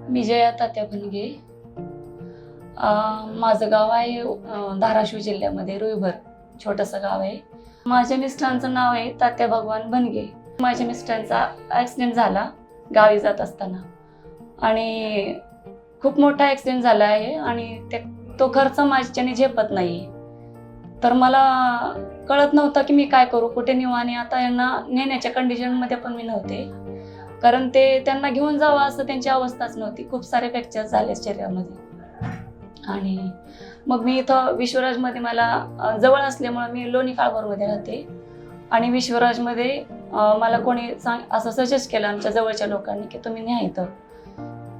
मी जया तात्या भनगे. माझं गाव आहे धाराशिव जिल्ह्यामध्ये रुईभर, छोटंसं गाव आहे. माझ्या मिस्टरांचं नाव आहे तात्या भगवान भनगे. माझ्या मिस्टरांचा ॲक्सिडेंट झाला गावी जात असताना आणि खूप मोठा ॲक्सिडेंट झाला आहे आणि तो खर्च माझ्याने झेपत नाही. तर मला कळत नव्हतं की मी काय करू, कुठे नेऊ. आणि आता यांना नेण्याच्या कंडिशनमध्ये पण मी नव्हते, कारण त्यांना घेऊन जावं असं त्यांची अवस्थाच नव्हती. खूप सारे फ्रॅक्चर झाले शरीरामध्ये. आणि मग मी इथं विश्वराजमध्ये मला जवळ असल्यामुळं मी लोणी काळभोरमध्ये राहते आणि विश्वराजमध्ये मला कोणी असं सजेस्ट केलं आमच्या जवळच्या लोकांनी की तुम्ही न्या इथं.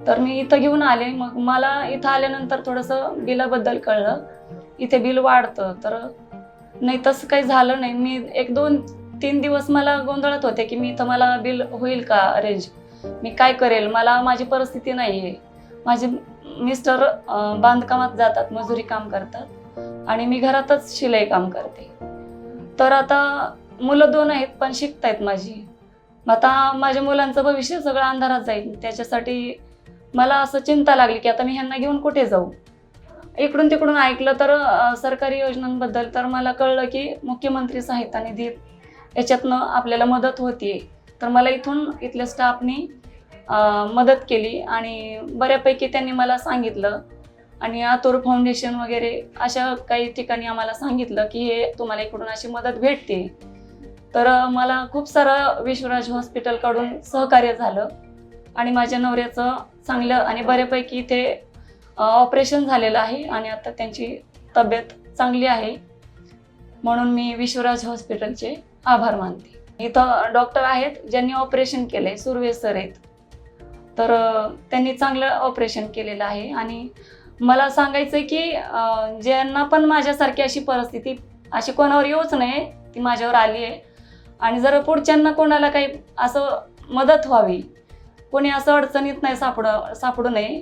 तर मी इथं घेऊन आले. मग मला इथं आल्यानंतर थोडंसं बिलाबद्दल कळलं. इथे बिल वाढतं, तर नाही तसं काही झालं नाही. मी 1-2-3 दिवस मला गोंधळत होते की मी इथं मला बिल होईल का अरेंज, मी काय करेल, मला माझी परिस्थिती नाही आहे. माझे मिस्टर बांधकामात जातात, मजुरी काम करतात आणि मी घरातच शिलाई काम करते. तर आता मुलं 2 आहेत पण शिकतायत माझी. आता माझ्या मुलांचं भविष्य सगळं अंधारात जाईल. त्याच्यासाठी मला असं चिंता लागली की आता मी ह्यांना घेऊन कुठे जाऊ. इकडून तिकडून ऐकलं तर सरकारी योजनांबद्दल तर मला कळलं की मुख्यमंत्री सहायता निधी याच्यातनं आपल्याला मदत होते. तर मला इथल्या स्टाफनी मदत केली आणि बऱ्यापैकी त्यांनी मला सांगितलं आणि आतूर फाउंडेशन वगैरे अशा काही ठिकाणी आम्हाला सांगितलं की हे तुम्हाला इकडून अशी मदत भेटते. तर मला खूप सारं विश्वराज हॉस्पिटलकडून सहकार्य झालं आणि माझ्या नवऱ्याचं चांगलं आणि बऱ्यापैकी इथे ऑपरेशन झालेलं आहे आणि आता त्यांची तब्येत चांगली आहे. म्हणून मी विश्वराज हॉस्पिटलचे आभार मानते. इथं डॉक्टर आहेत ज्यांनी ऑपरेशन केलंय, सुर्वे सर आहेत. तर त्यांनी चांगलं ऑपरेशन केलेलं आहे आणि मला सांगायचं की ज्यांना पण माझ्यासारखी अशी परिस्थिती अशी कोणावर येऊच नये, ती माझ्यावर आली आहे. आणि जर पुढच्यांना कोणाला काही असं मदत व्हावी, कोणी असं अडचणीत नाही सापडू नये,